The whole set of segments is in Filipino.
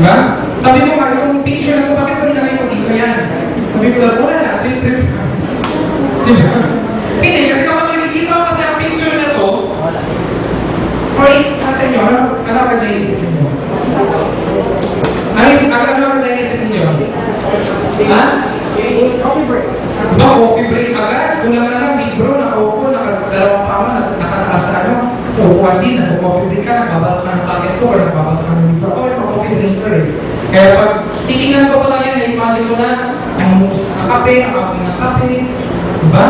Diba? Sabi ko nga, itong picture na ito, bakit ko nilagay ko dito yan? Sabi ko, wala na, trip. Diba? Hindi, kasi kapag nakikita ko kasi ang picture na ito, or natin nyo, ano ka naisip nyo? Ano ka naisip nyo? Ha? Coffee break. Ba, coffee break agad? Kung naman lang, libro, nakaupo, nakadalawang pama, nakataas na ano, so, upuan din, nag-coffee break ka, nakabasa ka ng packet ko, or nakabasa ka ng libro, or coffee drinker eh. Kaya pag titingnan ko pala yan, na-imagine ko na, ang kape, ng kape, diba?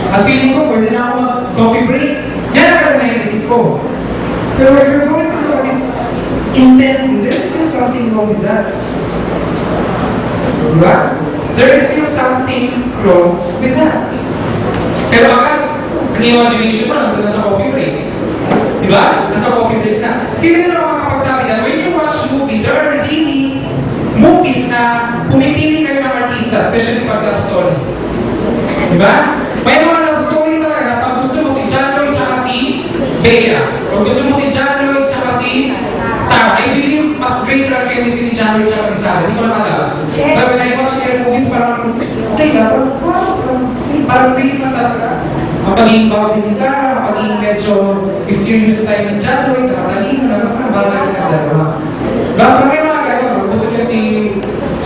At feeling ko, pwede na ako mag-coffee break. Yan ang naisip ko. Pero if you're going to look at intensity, there's still something wrong with that. Diba? There is still something wrong with that. Pero akal, ni-imagination mo, nandun na sa coffee break. Diba? Nasa coffee break na. Sino na makakapagsabi na, when you watch movie, there are really movies na pumipili kayo ng artista, especially pag love story. Diba? May mga love story talaga, pag gusto mo si John Lloyd tsaka si Bea, o gusto mo si John Lloyd tsaka si Sarah, I believe mas greater ang chemistry si John Lloyd tsaka si Sarah. Hindi ko na malala. But when I watch their movies, parang great na talaga. Ang pagiging bawin ni Sarah, ang pagiging medyo mysterious tayo ni John Lloyd, nakataling na naman, parang na dalawa. Bakit may mga gano'n? Gusto niya si...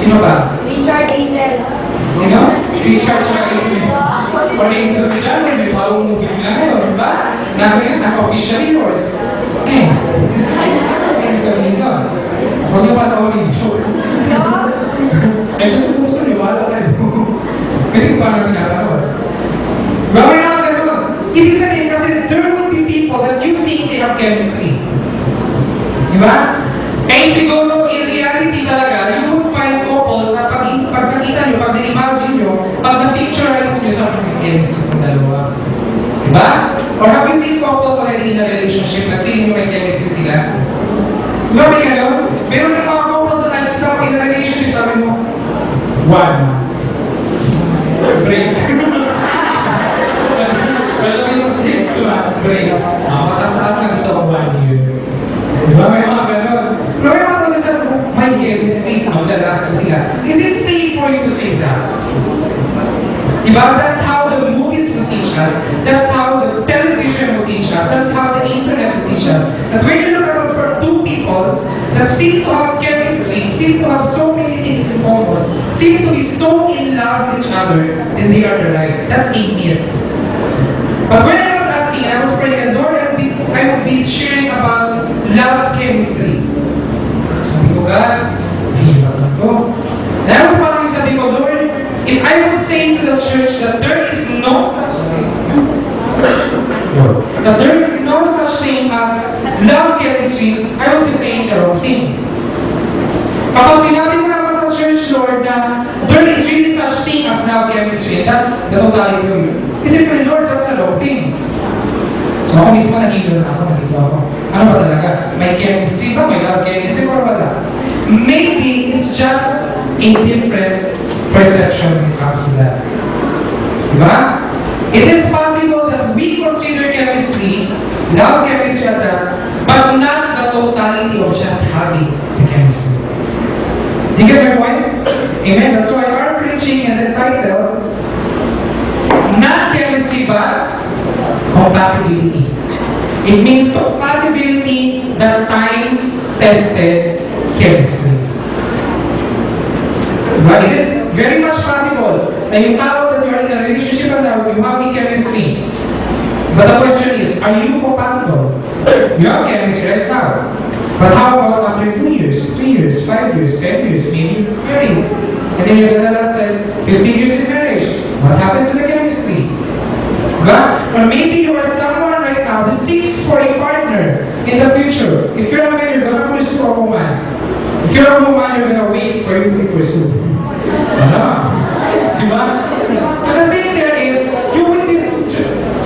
Sino ba? Richard Angel. Sino? Richard tsaka Angel. According to the John Lloyd, may bawang movie na ngayon, diba? Namin yan, naka-officially yours. Huwag na patawin ito. Gusto niwala tayo. Kasi paano pinapanood? Bakit na gano'n? Ibig sabihin kasi there will be people that you think they have chemistry. Diba? Kaya siguro, in reality talaga, you will find couples na pag nakita nyo, pag na-imagine nyo, pag na-picturize nyo sa chemistry sa dalawa. Diba? Or have you seen couples already in a relationship na feeling nyo may chemistry sila? Diba may gano'n? Meron na mga couples na nag-stop in a relationship, sabi mo, one. Break. Pero yung 6 months break. Mataas na ito ang 1 year. Diba may mga gano'n? Pero may mga gano'n, may chemistry, madalas ko sila. Is it safe for you to say that? Diba? That's how the movies will teach us. That's how the television will teach us. That's how the internet will teach us. That when you look at for two people that seem to have chemistry, seem to have so many things in common, seem to be so in love with each other, then they are the right. That's atheist. But when I was asking, I was praying, and Lord, I would be sharing about love chemistry. Sabi ko, God, hirap na to. And I was following, sabi ko, Lord, if I would say to the church that there is no such thing, that there is no such thing as love chemistry, I would be saying the wrong thing. Kapag sinabi ko naman sa church, Lord, na there is really such thing as love chemistry, that's the totality of it. Kasi for the Lord, that's the wrong thing. So ako mismo nagigil na ako, nagigil ako. Ano ba talaga? May chemistry ba? May love chemistry ba? Wala. Maybe it's just a different perception when it comes to that. Diba? It is possible that we consider chemistry, love chemistry as that, but not the totality of just having the chemistry. Do you get my point? Amen? That's why our preaching and the title, not chemistry but compatibility. It means compatibility that time-tested chemistry. But it is very much possible na yung tao that you are in a relationship and now you have the chemistry. But the question is, are you compatible? You have chemistry right now. But how about after 2 years, 3 years, 5 years, 10 years, maybe you're married? And then you're going to last 15 years in marriage. What happens to the chemistry? But, or maybe you are someone right now who seeks for a partner in the future. If you're a man, you're going to pursue a woman. If you're a woman, you're going to wait for you to pursue. Diba? So the thing there is, you will be,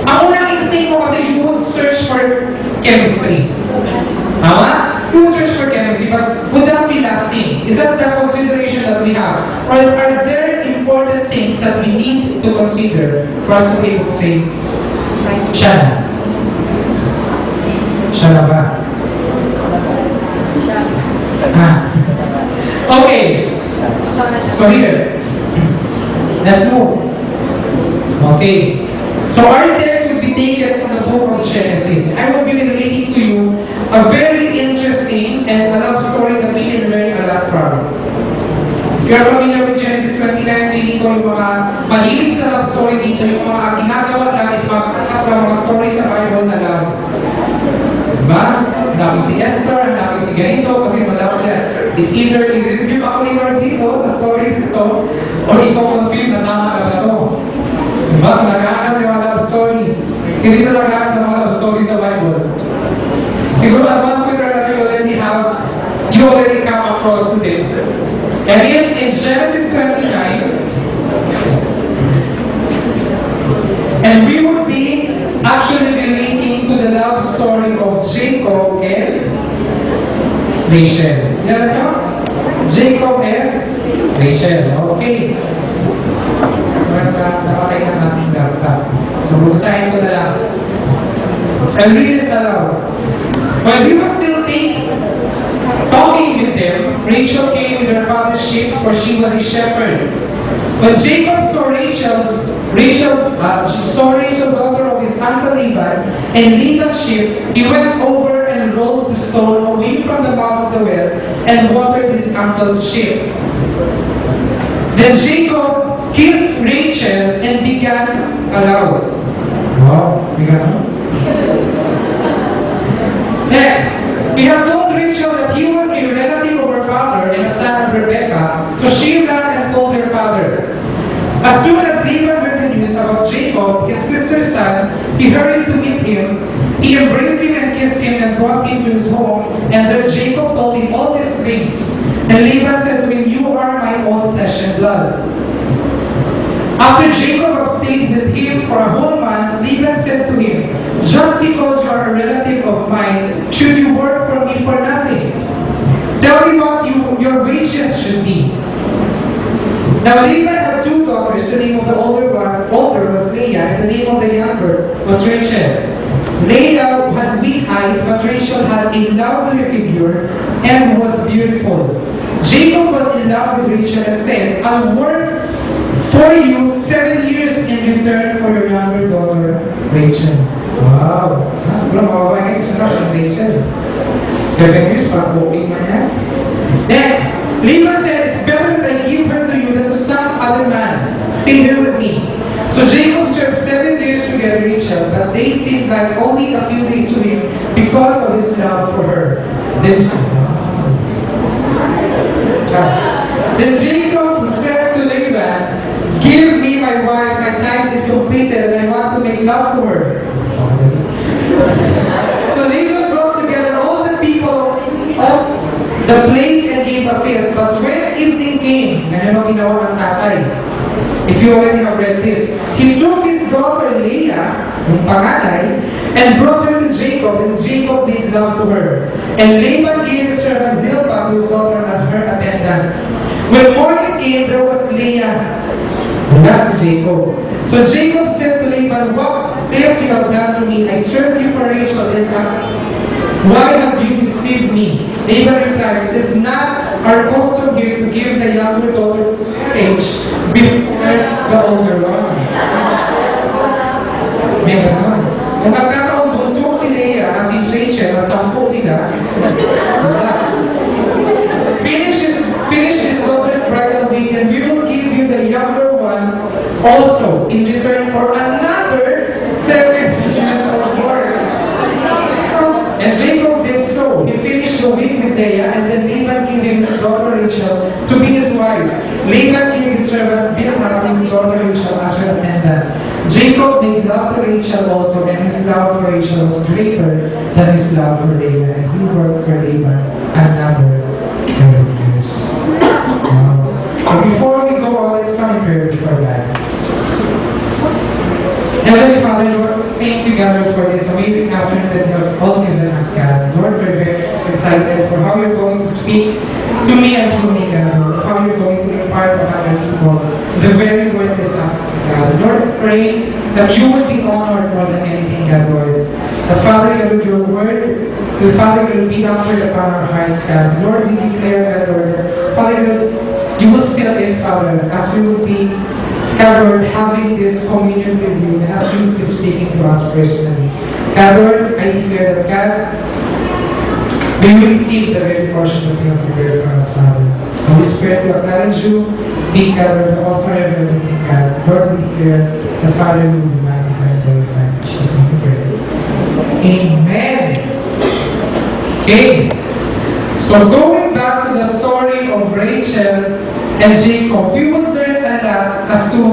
ang unang instinct mo kasi you will search for chemistry. Tama? You will search for chemistry, but would that be lasting? Is that the consideration that we have? Or are there important things that we need to consider for us to be able to say, siya na? Siya na ba? So here, let's move. Okay. So our text will be taken from the book of Genesis. I will be relating to you a very interesting and a love story that we can learn a lot from. If you're familiar with Genesis 29, dito yung mga mahilig na love story dito, yung mga ginagawa lang is mga story sa Bible na lang. Diba? Hanapin si Esther, hanapin si ganito, kasi malawag yan. It's either i-review ako ni Lord dito sa stories ito, o i-confirm na tama na ba ito. Diba? Nag-aaral yung mga love story. Hindi na nag-aaral sa mga love story sa Bible. Siguro at one point or another, you already come across to this. And in Genesis 29, and we would be actually relating to the love story of Jacob and Rachel. Yan nyo? Jacob and Rachel. Okay. Nakakay na natin laptop. So, buksahin ko na lang. I'll read it aloud. While he was still talking with them, Rachel came with her father's sheep, for she was a shepherd. When Jacob saw Rachel, daughter of his uncle Laban, and Laban's sheep, he went over and rolled the stone away from the mouth of the well, and watered his uncle's sheep. Then Jacob kissed Rachel and began aloud. Wow, began. Next, he had told Rachel that he was a relative of her father and a son of Rebekah, so she ran and told her father. As soon as Laban heard the news about Jacob, his sister's son, he hurried to meet him. He embraced him and kissed him and brought him to his home, and then Jacob told him all these things. And Laban said to him, "You are my own flesh and blood." After Jacob had stayed with him for a whole month, Laban said to him, "Just because you are a relative of mine, should you work for me for nothing? Tell me what your wages should be." Now Laban had two daughters. The name of the older was Leah, and the name of the younger was Rachel. Leah had weak eyes, but Rachel had a lovely figure and was beautiful. Jacob was in love with Rachel and said, "I'll work for you 7 years in return for your younger daughter, Rachel." Wow! Sobrang mawawag yung sarap ng Rachel. 7 years, parang okay man yan. Next, Laban said, "It's better that I give her to you than to some other man. Stay here with me." So Jacob served 7 years to get Rachel, but they seemed like only a few days to him because of his love for her. Then Jacob said to Laban, "Give me my wife, my time is completed, and I want to make love to her." So Laban brought together all the people of the place and gave a feast. But when evening came, if you already have read this, he took his daughter Leah, yung panganay, and brought her to Jacob, and Jacob made love to her. And Laban gave his servant Zilpah to his daughter as her attendant. When morning came, there was Leah, not Jacob. So Jacob said to Laban, "What else you have done to me? I served you for Rachel, and why have you deceived me?" Laban replied, "It is not our custom here to give the younger daughter age before the older one." May gano'n. Kung magkakaroon bunso si Leah at si Rachel at 10 sila, finish this daughter's bridal week, and we will give you the younger one also in return for another 7 years of work. And Jacob did so. He finished the week with Leah, and then Laban gave him his daughter Rachel to be his wife. Laban gave his servant Bilhah his daughter Rachel as her attendant. Jacob made love to Rachel also, and his love for Rachel was greater than his love for Leah, and he worked for Laban another 7 years. So before we go on, let's come in prayer before that. Heavenly Father, Lord, thank you, God, for this amazing afternoon that you have all given us, God. Lord, we're very excited for how you're going to speak to me and to me, God. Lord, how you're going to impart upon your people the very word this afternoon, God. Lord, pray that you will be honored more than anything, God, Lord. The Father, God, with your word, the Father, will be offered upon our hearts, God. Lord, we declare, God, Lord, Father, God, you will still in Father, as we will be, Lord, having this communion with you, and as you will be speaking to us personally. Lord, I declare that God, we will receive the very portion that you have prepared for us, Father. Holy Spirit, we acknowledge you, be God, the author of everything, God. Lord, we declare the Father will be magnified and glorified. In Jesus' name we pray. Amen. Okay. So going back to the story of Rachel and Jacob, we would learn a lot as to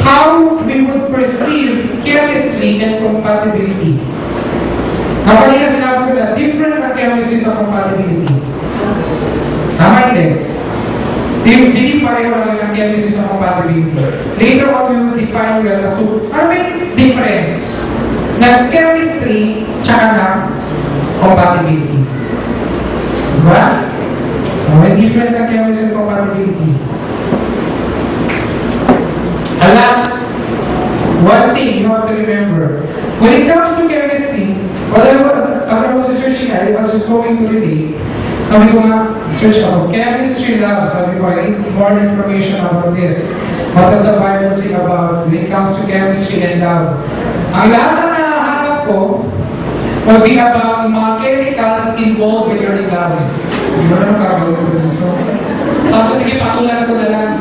how we would perceive chemistry and compatibility. Now, kanina sinabi ko na different ang chemistry sa compatibility. Tama hindi? Hindi pareho lang ang chemistry sa compatibility. Later on, we will define well as to are may difference na chemistry tsaka na compatibility. Diba? So, may difference ang chemistry and compatibility. Alam, one thing you have to remember, when it comes to chemistry, as I was researching, I was just going to relate, sabi ko nga, search ako, chemistry lab, sabi ko, I need more information about this. What does the Bible say about when it comes to chemistry and lab? Ang lahat na nahanap ko, will be about mga chemicals involved with your lab. Di ba naman kagawin ko dito? Tapos sige, patulan ko na lang.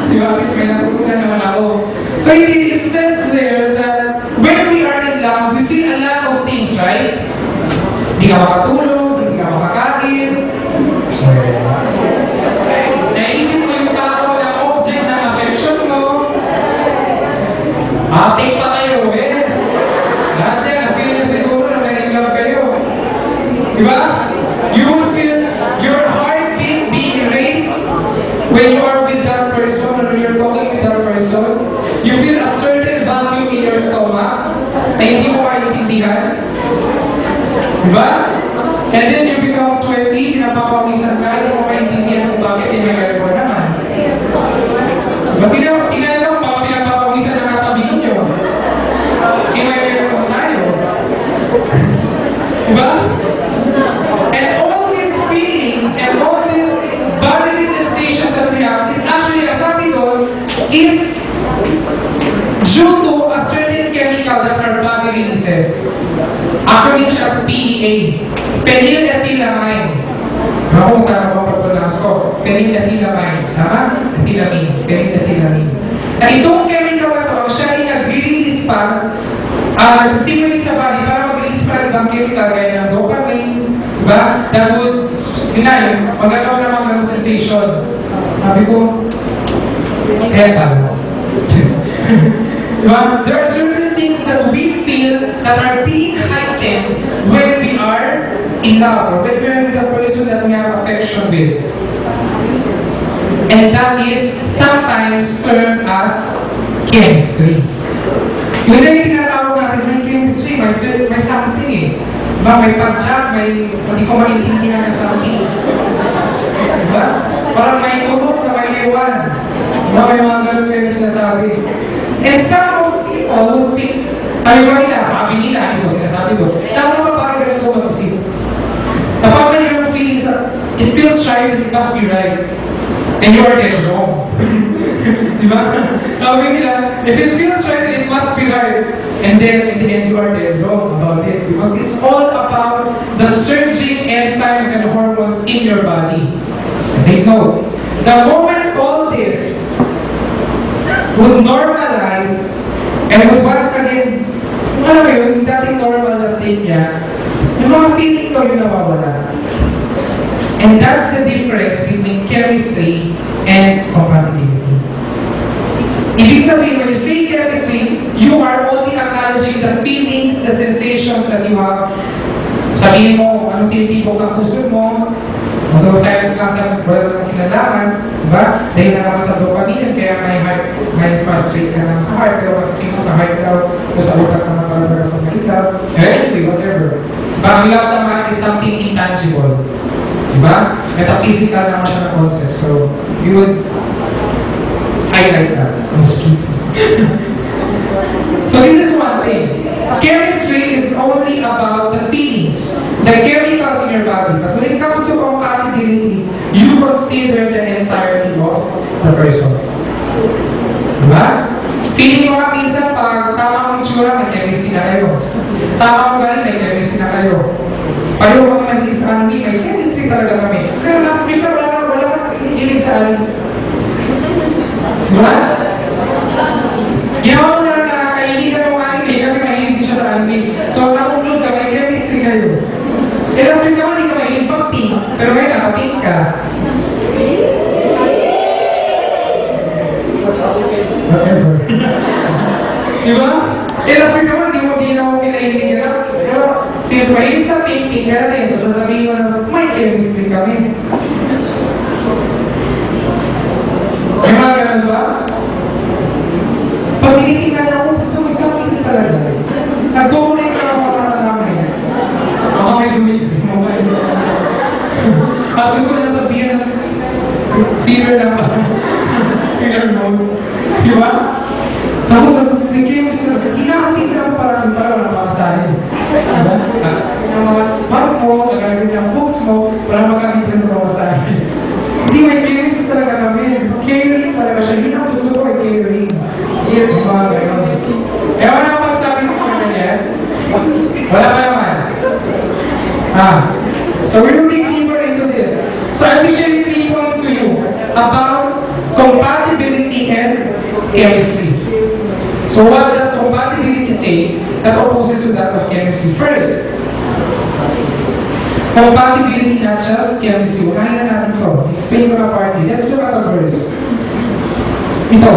Di ba? May naputunan naman ako. So it is said there that when we are in love, we feel a lot of things, right? Hindi ka makatulog, hindi ka makakain. Naisip mo yung tao ng object ng affection mo. Ating pa kayo, eh. Lahat yan, na-feel nyo siguro na may love kayo. Diba? You will feel your heartbeat being raised when you are with that person or when you're talking with that person. You feel a certain value in your stomach na hindi mo maintindihan. Diba? And then you become 20, pinapapawisan ka, hindi mo maintindihan kung bakit yung may mo naman. Diba? Kinailang pa, pinapapawisan na katabi ninyo. Kinailang mo tayo. Diba? And all these feelings and all these bodily sensations that we have is actually, as sabi doon, is due to a certain chemical that our body releases. Actually, siya as PEA. Phenylethylamine. Ako, tama ko pagpunas ko. Phenylethylamine. Tama? Phenylethylamine. Na itong chemical na ito, siya ay nag-release pa, stimulate sa body para mag-release pa ng ibang chemical gaya ng dopamine. Diba? That would, yun, magkakaroon naman ng sensation. Sabi ko, diba? There are certain things that we feel that are being heightened when we are in love or when we are with the person that we have affection with. And that is sometimes termed as chemistry. Yun na yung tinatawag natin ng chemistry, may something eh. Diba? May pag-chat, hindi ko maintindihan ng something. Diba? Parang may tulog na may iwan. Diba? May mga ganun kayo sinasabi. And some of people would think, ay nila, sabi nila, hindi ko sinasabi ko, tama ba parang ganun ko mag-isip? Kapag may ganun feelings, it feels right and it must be right. And you are dead wrong. Diba? Sabi nila, if it feels right, it must be right. And then, in the end, you are dead wrong about it. Because it's all about the surging enzymes and hormones in your body. Take note. The moment all this would normalize and would once again, alam mo yun, dating normal na state niya, yung mga feeling ko yung nawawala. And that's the difference between chemistry and compatibility. Ibig sabihin, when you say chemistry, you are only acknowledging the feelings, the sensations that you have. Sabihin mo, anong tinitibok ang puso mo, although science lang sa wala namang kinalaman, diba? Dahil na naman sa dopamine, kaya may frustrate ka naman sa heart, pero masasin mo sa heart daw, o sa utak naman para sa malitaw, anyway, whatever. Diba? Ang love naman is something intangible. Diba? Metaphysical naman siya na concept. So, you would highlight that. So, this is one thing. Chemistry is only about the feelings, the chemicals in your body. But when it comes to compatibility, you will see Pili mo ka minsan pag tama ang itsura, may chemistry na kayo. Tama ang galing, may chemistry na kayo. Payo kami mag-iis sa anime, may chemistry talaga kami. Pero last week na wala ka hilig sa anime. Diba? Ginawa mo na nakakainigan mo anime kasi mahilig siya sa anime. So, nakunglod ka, may chemistry kayo. Eh, last week naman, hindi ka mahilig pag-team. Pero ngayon, nakateam ka. Whatever. Diba? Eh, last week naman, di na mo pinahilig ka. Pero, since mahilig sa painting, kaya rin, so sasabihin mo na, may chemistry kami. May mga ganun ba? Pag tinitingnan ako, gusto mo isang piso talaga. Nagpumunay ka ako sa namin. Ako may gumitin mo ba? Sabi ko na sabihin, fever na pa. Fever mode. Diba? Tapos, nag-chemistry na, inakatin ako para wala makasahin. Diba? Ang mga bag mo, nagagawin ng books mo, para makakita ng makasahin. Hindi may chemistry talaga kami. Caring talaga siya. Hindi na gusto ko ay caring. Yes, mga gano'n. Eh, wala naman sabi ko sa kanya. Wala pa naman. So we will dig deeper into this. So I'll be sharing 3 points to you about compatibility and chemistry. So what does compatibility say that opposes to that of chemistry? First, compatibility, not just chemistry. Unahin na natin ito. Explain ko na party. Let's look at the verse. Ito.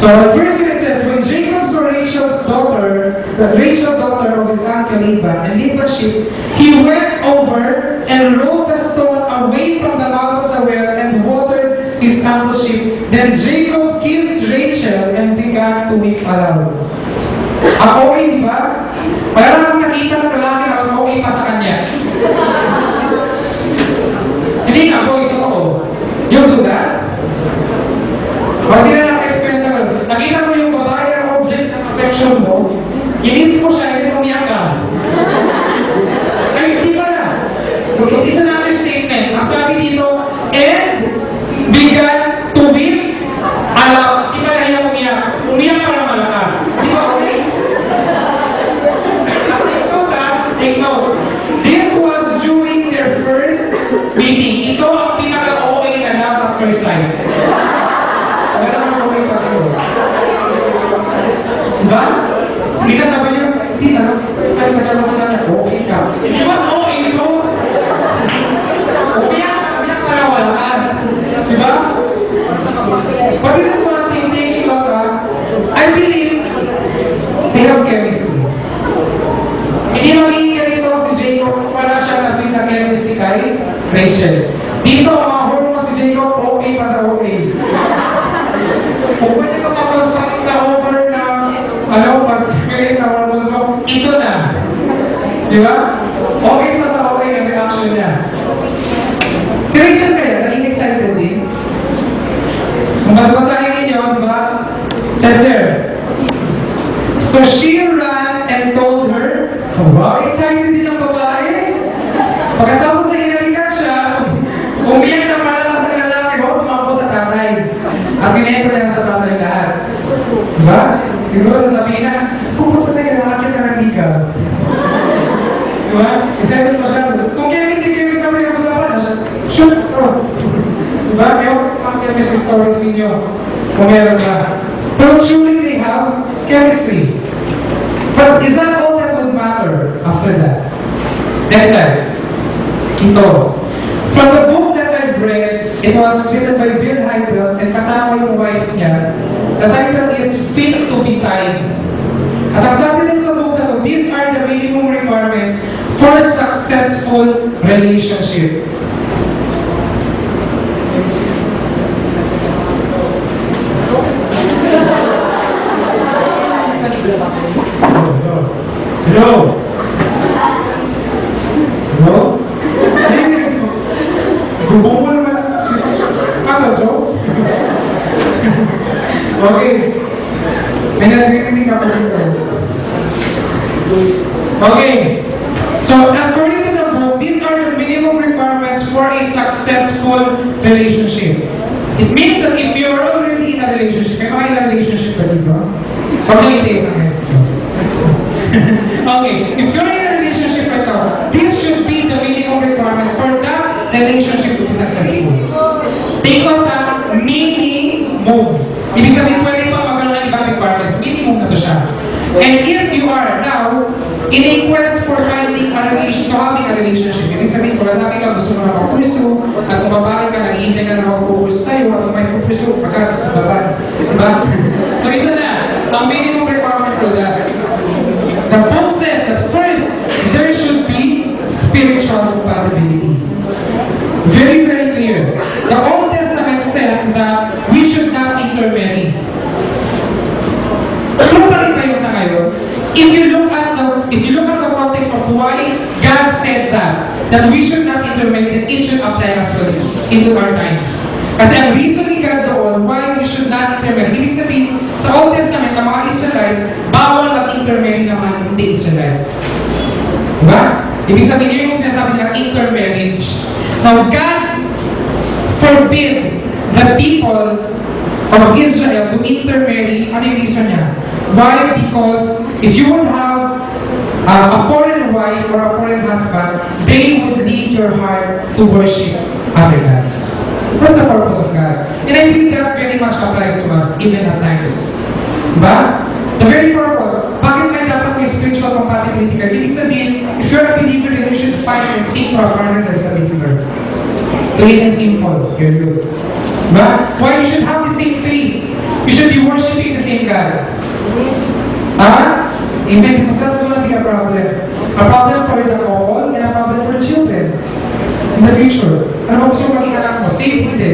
So the verse it says, when Jacob saw Rachel's daughter of his uncle Laban, and Laban's sheep, he went over and rolled the stone away from the mouth of the well and watered his uncle's sheep. Then Jacob kissed Rachel and began to weep aloud. Ako di ba? Wala nang nakita ng lalaki na okay pa sa kanya. Hindi nga ako ito ako. You do that? Pag hindi na naka-experience naman, nakita mo yung babae ang object ng affection mo, inis mo siya, hindi mo umiyak ka. Ay, hindi ba na? It's an understatement. Ang sabi dito, and began to weep aloud. Di ba na yung umiyak? Umiyak ka na malakas. Di ba okay? Take note. This was during their first meeting. Ito ang pinaka-okay na love at first sight. Wala naman okay pa ito. Diba? Hindi na sabi niyo, hindi na, ay kasama ko na niya, okay ka. Di ba okay ito? Umiyak para wala ka. Diba? But this is one thing, taking note, I believe they have chemistry. Hindi magiging ganito si Jacob, wala siya kasi na chemistry kay Rachel. Dito, ang mga hormones si Jacob, okay pa sa okay. Kung pwede ka mapagpapit na over na, pag-spirit na hormones mo, ito na. Di ba? Okay pa sa okay ang reaction niya. Si Rachel kaya, naging excited din. Kung basahin ninyo, di ba? Said there. So she ran and told her, wow, excited din ang babae. Pagkatapos na hinalikan siya, umiyak na pala sa lalaki ko, tumampo sa tatay. At ginento na sa tatay lahat. Diba? Siguro sasabihin na, pupunta na yung lalaki na hindi ka. Diba? Excited pa siya. Kung kaya hindi kayo kami yung usapan na siya, shoot! Diba? Kayo, ang chemistry stories ninyo. Kung meron ka. Pero surely they have chemistry. But is that all that would matter after that? Next time. Ito. From the book that I've read, it was written by Bill Hybels and kasama yung wife niya. The title is Fit to be Tied. At ang sabi din sa book na ito, these are the minimum requirements for a successful relationship. Hello? Hello? Gubo mo naman. Ano, Joe? Okay. May narinig ako dito. Okay. So, according to the book, these are the minimum requirements for a successful relationship. It means that if you're already in a relationship, may mga ba in a relationship ka dito? Huwag na itiis ang head. Okay, if you're in a relationship right now, this should be the minimum requirement for that relationship to be successful. Take out that minimum. Ibig sabihin, pwede pa magkaroon ng ibang requirements. Minimum na to siya. And if you are now in a quest for finding a relationship, so having a relationship, ibig sabihin, kung lalaki ka, gusto mo na makapuliso, at kung babae ka, nag-iintay ka na makapuliso sa'yo, at kung may puliso, magkakaroon sa babae. Diba? So ito na, ang minimum requirement for that. The book says that first, there should be spiritual compatibility. Very, very clear. The Old Testament says that we should not intermarry. Totally kayo sa ngayon. If you look at the context of why God said that we should not intermarry, that it should apply as well into our times. Kasi ang reason ni God doon why we should not intermarry, ibig sabihin, sa Old Testament, ng mga Israelite, bawal mag-intermarry naman hindi Israelite. Diba? Ibig sabihin, yung sinasabi ng intermarriage. Now, God forbid the people of Israel to intermarry. Ano yung reason niya? Why? Because if you would have a foreign wife or a foreign husband, they would lead your heart to worship other gods. What's the purpose of God? And I think that very much applies to us, even at times. But the very purpose, bakit may dapat may spiritual compatibility ka? Ibig sabihin, if you're a believer, then you should find and seek to a partner that's a believer. Plain and simple, you're good. But why you should have the same faith? You should be worshiping the same God. Amen. Because that's going to be a problem. A problem for the couple and a problem for children in the future. Ano gusto mo maging anak mo? Safe hindi.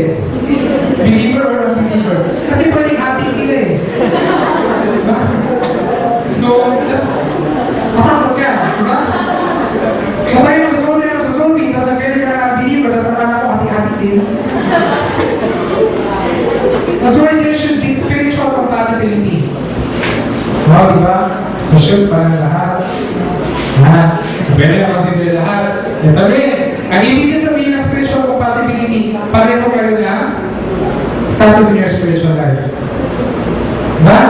Believer or unbeliever? Kasi pwedeng ating sila eh. So, masakot ka, diba? Kung tayo nagsusunin, tapos nagkaya ka believer, tapos anak mo hati-hati din. That's why there should be spiritual compatibility. Wow, diba? So, should parang lahat. Pwede naman sila lahat. Ito rin. Ang ibig sabihin ng spiritual compatibility, pareho kayo na status in your spiritual life. Diba?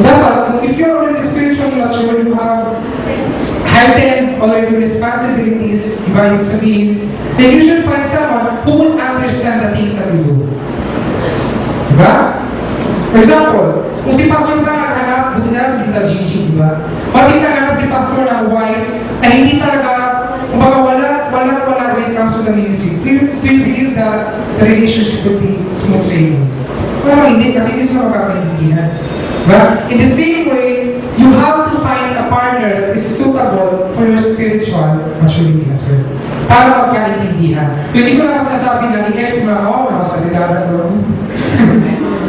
Dapat, if you're already spiritually mature, you have heightened already responsibilities, diba yung sabihin, then you should find someone who would understand the things that you do. Diba? For example, kung si Pastor ka naghanap, buti na si Gigi, diba? Pati naghanap si Pastor ng wife, ay hindi talaga, kumbaga wala when it comes to the ministry. Do you believe that the relationship would be smooth sa iyo? Pero hindi, kasi hindi sila magkakaintindihan. But in the same way, you have to find a partner that is suitable for your spiritual maturity as well. Para magkaintindihan. Hindi ko lang masasabi na i-ex mo ako, nakasalidara ko.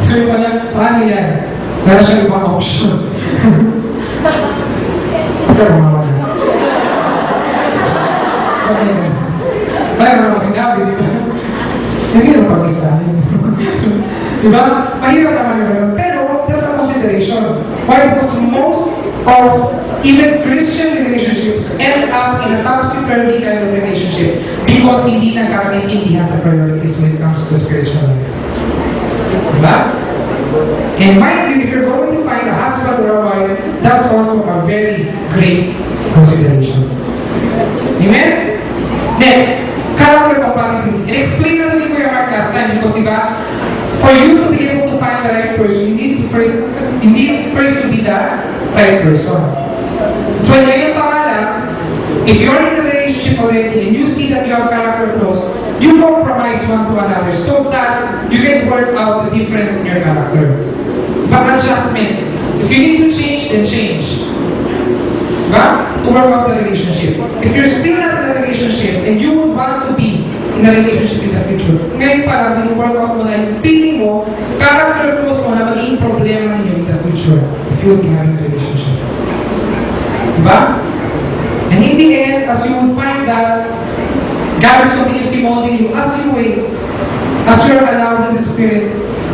Sabi ko na, paano yan? Dahil siya ibang option. Ito mga wala. Kaya naman sinabi, hindi naman pag-isahin. Diba? Mahirap naman yun. Pero, that's a consideration. Why? Because most of even Christian relationships end up in a topsy-turvy kind of relationship because hindi nagkakaintindihan sa priorities when it comes to spiritual life. Diba? And mind you, if you're going to find a husband or a wife, that's also a very great consideration. Amen? Next, character compatibility. And explain na rin ko yung Mark last time because diba, for you to be able to find the right person, you need first to be the right person. So ngayon pa nga lang, if you're in a relationship already and you see that you have character flaws, you compromise one to another so that you can work out the difference in your character. But adjustment. If you need to change, then change. But to work out the relationship. If you're still not in a relationship and you would want to be in a relationship in the future, ngayon parang work out mo na yung feeling mo, character flaws mo na magiging problema ninyo in the future if you would be having a relationship. Diba? And in the end, as you would find that God is continuously molding you as you wait, as you are allowed in the Spirit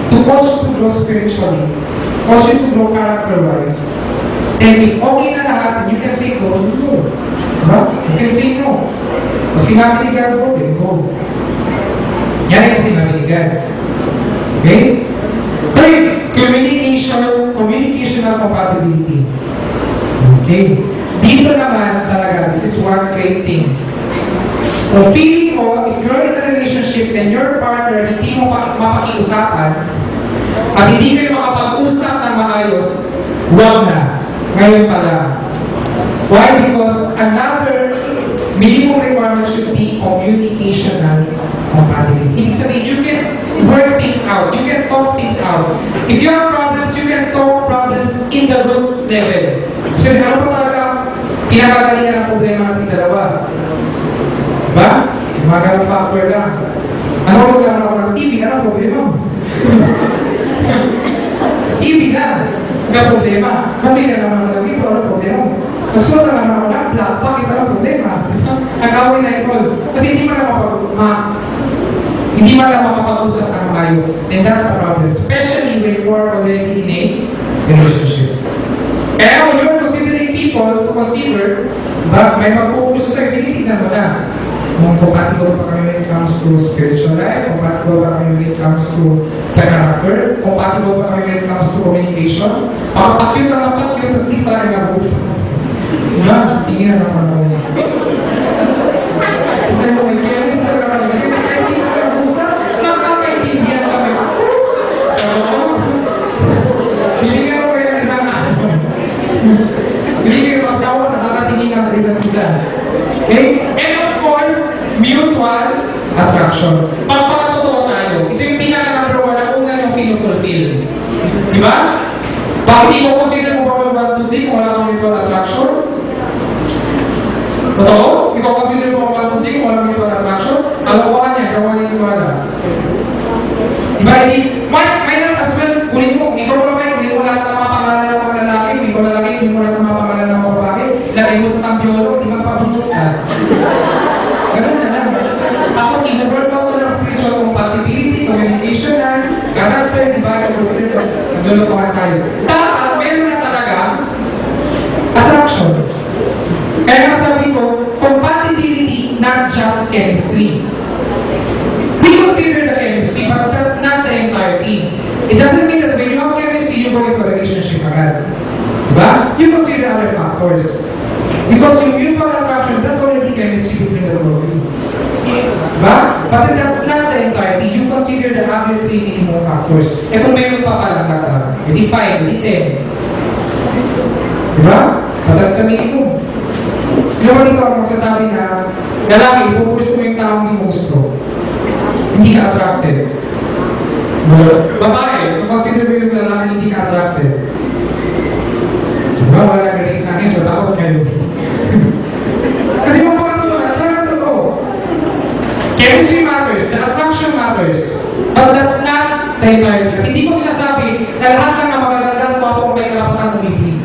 to also to grow spiritually, also to grow character-wise. And if okay na lahat, you can say go, you go. Diba? You can say no. Kung sinabi ni God, go, then go. Yan ay sinabi ni God. Okay? Three, communicate at hindi kayo makapag-usap ng maayos, huwag na. Ngayon pala. Why? Because another minimum requirement should be communicational compatibility. Ibig sabihin, you can work things out. You can talk things out. If you have problems, you can solve problems in the root level. So, ano pa talaga pinakagalingan ang problema natin dalawa? Diba? Mga ganang factor lang. Ano ko lang ako ng TV? Ano ang problema mo? TV lang. Ang problema. Hindi ka naman ako ng ito. Ano ang problema mo? Nagsulat na naman ako ng black. Bakit ano ang problema? Ang away na ito. Kasi hindi man na makapag-usap ng maayos. And that's a problem. Especially when you are already in a relationship. Kaya when you're considering people to consider, may mag-focus sa tinitignan mo na. Kung compatible pa kami when it comes to spiritual life, compatible pa kami when it comes to character, compatible pa kami when it comes to communication. Pakapakil ka tapos di pa rin mag-usap. Diba? Tingin na naman ako. Kasi mo, may kaya rin talaga kami. Kaya hindi ka mag-usap, magkakaintindihan kami. Binigyan ko kayo ng isang binigyan ko pagkawa, nakakatingin ka sa isang isa. Okay? And of course, mutual attraction. Pagpapatotoo tayo. Ito yung pinaka-number one na una yung pinufulfill. Diba? Bakit ikaw consider mo ba mag-bantusin kung wala kang mutual attraction? Totoo? Ikaw consider mo mag-bantusin kung wala kang mutual attraction? Alawa niya, gawa niya yung wala. Diba? Hindi, may lang as well, kunin mo, ikaw ba may, hindi mo lahat ng mga pangalan ng mga lalaki, hindi mo lalaki, hindi mo lahat ng mga pangalan ng mga babae, lagay mo sa kambyolo, di magpapinot ka. Ganun na lang. Tapos, in-work mo ng spiritual compatibility, communication, character, diba? Naglulukuhan tayo. Tapos, meron na talaga attraction. Kaya sabi ko, compatibility, not just chemistry. We consider the chemistry, but that's not the entirety. It doesn't mean that when you have chemistry, you go into a relationship agad. Diba? You consider other factors. Because yung mutual attraction, that's already chemistry between the two of you. Diba? But that's not the entirety. You consider the other three minimum factors. E kung mayroon pa palang kata, edi 5, edi 10. Diba? Patat ka minimum. Yung dito ako magsasabi na, lalaki, pupulis mo yung taong hindi mo gusto. Hindi ka attracted. Babae, kung consider mo yung lalaki, hindi ka attracted. Diba? Wala ka rin sa akin, so takot kayo. Kasi kung pagkatuloy, attract ko. Chemistry matters, the attraction matters. But that's not the entirety. Hindi ko sinasabi na lahat lang na magagandang mga kung may karapatan umibig.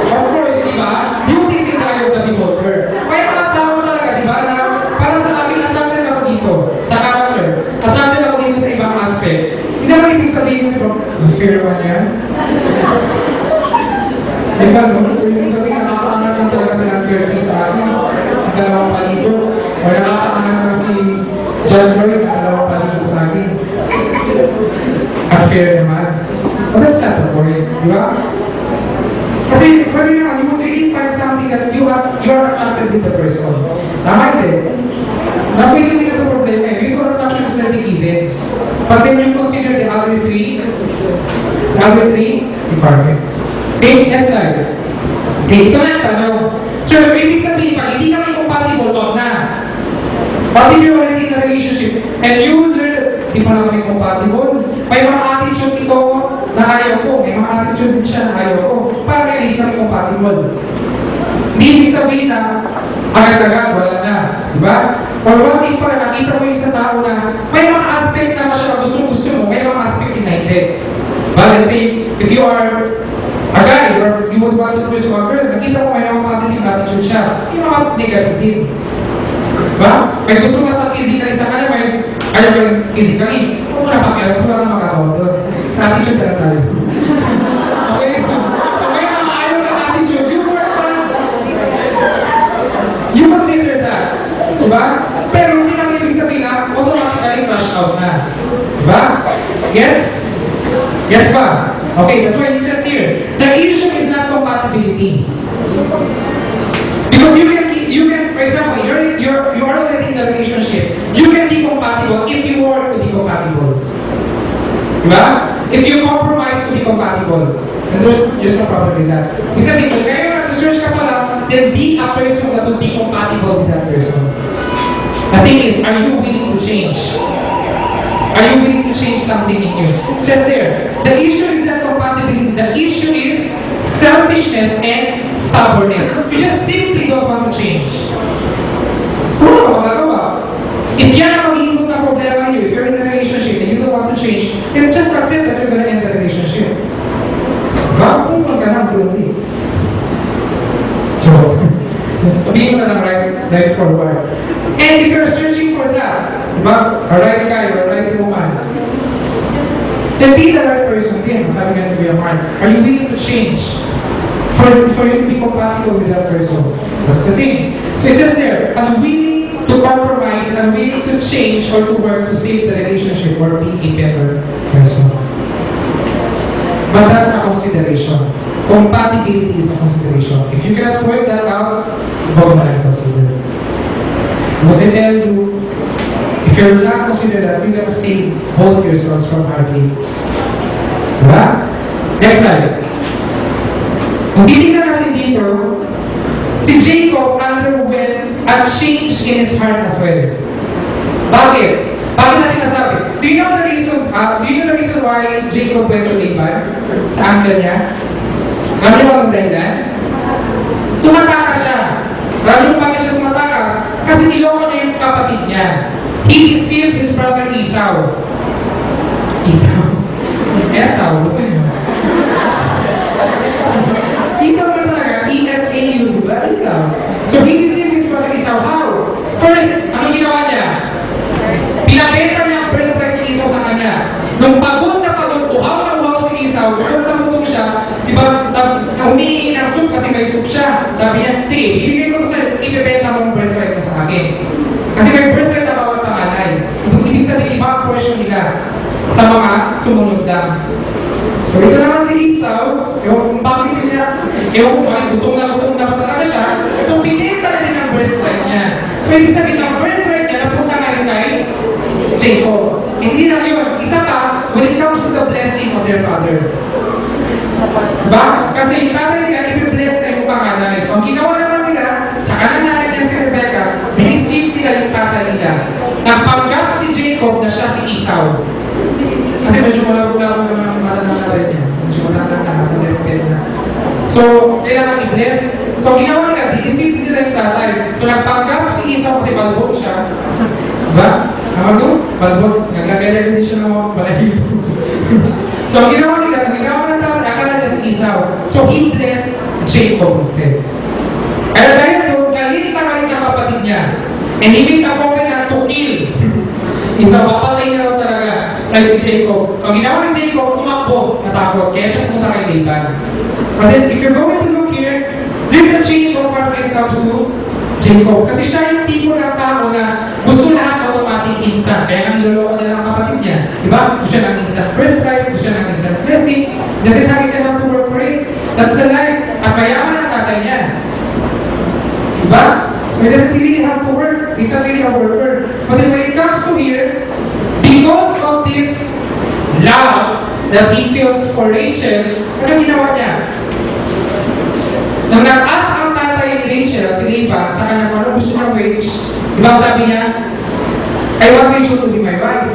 Of course, diba? Beauty is the eye of the beholder. Kaya mga tao talaga, diba? Na parang sa akin, attracted ako dito. Sa character. Attracted ako dito sa ibang aspect. Hindi naman ibig sabihin ko, fair one yan. Diba, no? So, yung sabihin, nakakaangat lang talaga silang fairness sa akin. Ang dalawang palito. O nakakaangat lang si John Lloyd, ang dalawang palito sa akin. Unfair naman. But that's not the point, diba? Kasi, pwede naman, you would really find something that you are attracted with the person. Tama din. Napwede din ito problema eh. Mutual attraction is very given. But then you consider the other three departments. Okay, next slide. Okay, ito na yung tanong. So, ibig sabihin, pag hindi kami compatible, wag na. But if you're already in a relationship, and you learn that hindi pa naman compatible, may mga attitude ito na ayaw ko, may mga attitude din siya na ayaw ko, para hindi kami compatible. Hindi ibig sabihin na, agad-agad, wala na. Diba? Or what if pa, nakita mo yung sa tao na, may mga aspect na siya gusto mo, may mga aspect na hindi. But let's say, if you are a guy, or you would want to pursue a girl, nakita mo may mga positive attitude siya, hindi mga negative. Diba? May gusto mo sa physically sa kanya, may ayaw ka rin physically. Kung muna pakialam, gusto lang makakawag doon. Sa attitude na tayo. Okay? So may mga ayaw na attitude, you consider that. Diba? Pero hindi naman ibig sabihin na, automatically crush out na. Diba? Yes? Yes ba? Okay, that's why it says here. The issue is not compatibility. Because you can, for example, you're already in a relationship. You can be compatible if you want to be compatible. Diba? If compatible. And there's just no problem with that. Ibig sabihin, kung ngayon nag-search ka pala, then be a person that will be compatible with that person. The thing is, are you willing to change? Are you willing to change something in you? Just there. The issue is not compatibility. The issue is selfishness and stubbornness. You just simply don't want to change. Puro magagawa. If yan ang mag-iingot na problema niyo, if you're in a relationship and you don't want to change, then just accept that you're gonna end the relationship. Bakit mo ka nang tuloy? So, sabihin mo na lang right forward. And if you're searching for that, a right guy or a right woman, then be the right person din. Sabi nga to be a man. Are you willing to change for you to be compatible with that person? That's the thing. So it's just there. I'm willing to compromise, I'm willing to change or to work to save the relationship or be a better person. But that's a consideration. Compatibility is a consideration. If you cannot work that out, don't consider. What I tell you, if you're not consider that, you're going to save both yourselves from heartache. Diba? Next slide. Kung titignan natin dito, si Jacob underwent a change in his heart as well. Bakit? Bakit natin nasabi? Do you know the reason why Jacob went to Laban? Sa uncle niya? Ano yung mga dahilan? Tumataka siya. Lalo bakit siya tumataka? Kasi niloko na yung kapatid niya. He deceived his brother Esau. Esau? Esau? Esau na talaga. E-S-A-U. Diba? Esau. So he deceived his brother Esau. How? First, anong ginawa niya? Pinabenta niya ang birthright ni Esau sa kanya. Nung pagod na pagod, uhaw na uhaw si Esau, kung na pagod siya, diba, humingi ng soup kasi may soup siya. Sabi niya, sige, ibigay ko sa ibibenta mo ang birthright sa akin. Kasi may birthright na bawat panganay. Ibig sabihin, iba ang portion nila sa mga sumunod lang. So ito naman si Esau, ewan kung bakit niya, ewan kung bakit gutom na talaga siya, so pinenta na din ang birthright niya. So ibig sabihin, ang birthright niya napunta ngayon kay Jacob. Hindi lang yun. Isa pa, when it comes to the blessing of their father. Diba? Kasi yung father nila, i-bless na yung panganay. So ang ginawa naman nila, sa kananay niya si Rebecca, binisip nila yung tatay nila. Napanggap si Jacob na siya si Esau. Kasi medyo malabog-labog naman ang matanang natin niya. Medyo matanang na. So, kailangan i-bless. So, ginawa nila, binisip nila yung tatay. So, nagpanggap si Esau kasi balbog siya. Diba? Tama to? Balbog. Naglagay din siya ng mga balahibo. So, ginawa na tao, akala niya si Esau. So, he blessed Jacob instead. Kaya dahil doon, galit na galit ang kapatid niya. And he made a covenant to kill. Isa, papatay na raw talaga kay Jacob. So, ginawa ni Jacob, tumakbo, natakot. Kaya siya pumunta kay Laban. But then, if you're going to look here, there's a change of heart when it comes to Jacob. Kasi siya yung tipo ng tao na gusto lahat automatic instant. Kaya nga niloloko niya ng kapatid niya. Diba? Gusto siya ng instant birthright, gusto siya ng instant blessing. Doesn't have to have to work for it. That's the life. At mayaman ang tatay niya. Diba? So he doesn't really have to work. He's not really a worker. But then when it comes to here, because of this love that he feels for Rachel, ano ginawa niya? Nang nag-ask ang tatay ni Rachel, si Laban, sa kanya kung ano gusto ng wage, diba sabi niya, I want Rachel to be my wife.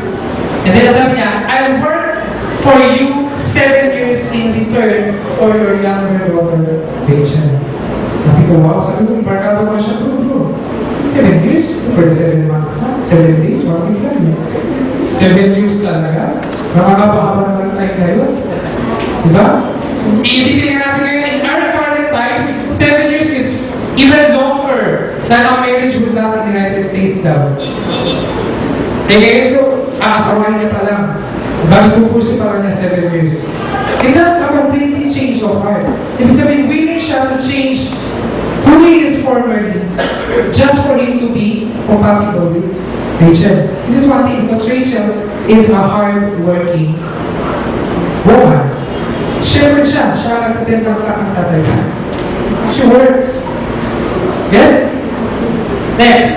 And then sabi niya, I'll work for you 7 years in return for your younger daughter, Rachel. Sabi ko, wow, sabi ko, barkado ko siya, bro. 7 years? For 7 months, 7 days, 1 week lang. 7 years talaga? Nakakapahaba naman tayo kayo. Diba? Iisipin nga natin ngayon, in our current time, 7 years is even longer than a marriage would last in the United States daw. Eh ngayon ko, aasawain niya pa lang. Bakit pupusin pa lang niya 7 years? And that's a completely change of heart. Ibig sabihin, willing siya to change who he is formerly just for him to be compatible with Rachel. This is one thing, because Rachel is a hard-working woman. Shepherd siya. Siya ang nagtitentang sa ang tatay niya. She works. Yes? Next.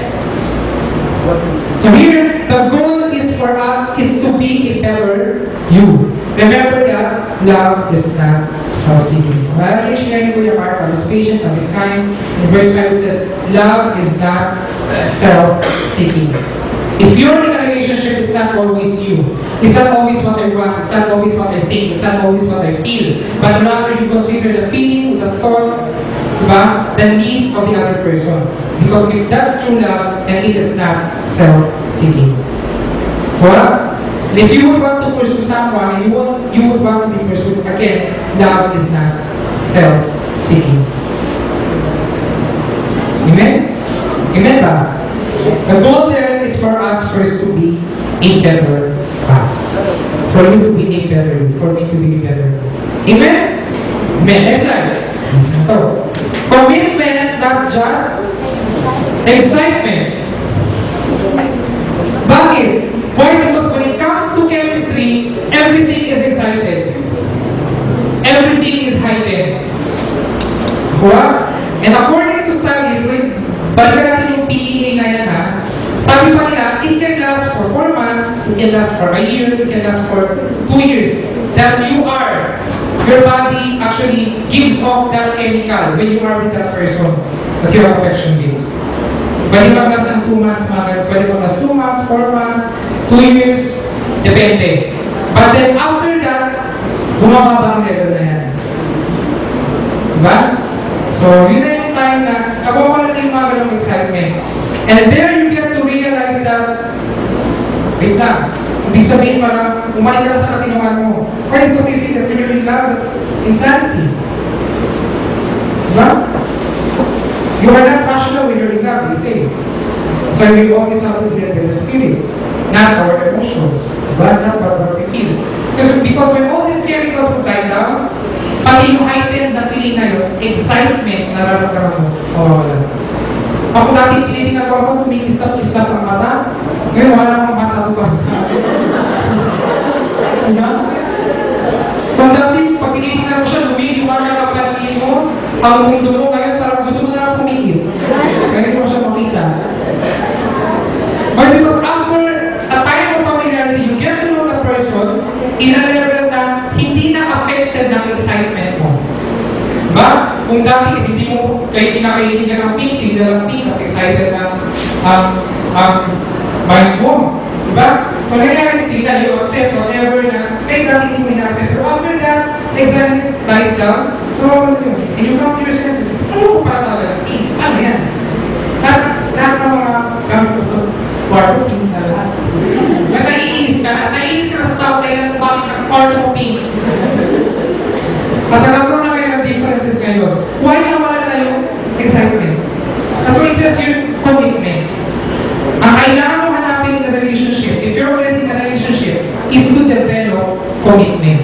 So here, the goal is for us is to be a better you. Remember that love not self-seeking. While you're sharing with your heart, God is patient, God is kind. In verse 5 it says, love is not self-seeking. If you're in a relationship, it's not always you. It's not always what I want. It's not always what I think. It's not always what I feel. But rather you consider the feeling, the thought, the needs of the other person. Because if that's true love, then it is not self-seeking. Well, if you would want to pursue someone, and you would want to be pursued, again, love is not self-seeking. Amen? Amen ba? The goal there is for us first to be a better us. For you to be a better you. For me to be a better you. Amen? Amen. Next slide. So, commitment, not just excitement. Bakit? Why? Because when it comes to chemistry, everything is excited. Everything is heightened. What? And according to studies, balik natin yung PEA na yan ha, sabi pa nila, it can last for 4 months, it can last for a year, it can last for 2 years. That your body actually gives off that chemical when you are with that person that you have affection with. Pwede mag-last ng 2 months, pwede mag-last 2 months, 4 months, 2 years, depende. But then after that, bumababa ang level na yan. Diba? So, yun na yung time na nagwawala na yung mga ganong excitement. And there you get to realize that, wait lang, hindi sabihin parang umalik ka sa katinawan mo. Or you could see that you're in love, insanity. Diba? You are not rational when you're in love, you say. So we always have to get with the spirit, not our emotions, but not what we feel. Because when all these chemicals die down, pati yung heightened na feeling na yun, excitement na nararamdaman mo, mawawala. Ako dati tinitingnan ko ako, tumikistap-kistap ang mata, ngayon wala akong mata bukas. Diba? So dati, pag tinitingnan mo siya, lumiliwala ka paningin mo, ang mundo mo ngayon, parang gusto mo na lang pumikit. Ngayon mo siya makita. But because after a time of familiarity, you get to know the person, in a level na hindi na affected ng excitement mo. Diba? Kung dati hindi mo kahit kinakainin ka ng pink, hindi na lang pink, at excited na mind mo. Diba? So nangyayari sila, you accept whatever na kahit dati hindi mo ina-accept. Pero after that, excitement dies down, so and you come to your senses, ano ko para talaga? Pink, ano yan? Lahat ng mga gamit ko, kwarto pink na lahat. Naiinis ka sa tao kaya bakit ang kwarto pink. Masarap mo na kayo ng differences ngayon. Why nawala na yung excitement? That's why it says your commitment. Ang kailangan mo hanapin in the relationship, if you're already in a relationship, is to develop commitment.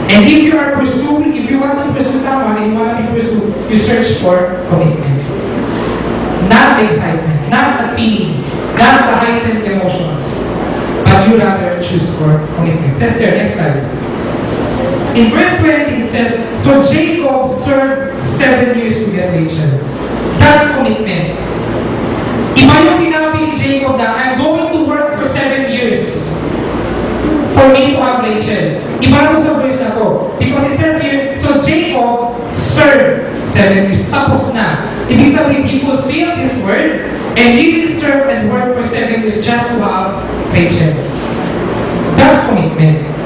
And if you are pursuing, if you want to pursue someone and you want to be pursued, you search for commitment. Not excitement, not the feeling, not the heightened emotions, but you rather choose for commitment. Let's there, next slide. In verse 20 it says, so Jacob served 7 years to get Rachel. That's commitment. Iba yung sinabi ni Jacob na, I'm going to work for 7 years for me to have Rachel. Iba na sa verse na to. Because it says here, so Jacob served 7 years. Tapos na. Ibig sabihin, he fulfilled his word and he didn't serve and work for 7 years just to have Rachel. That's commitment.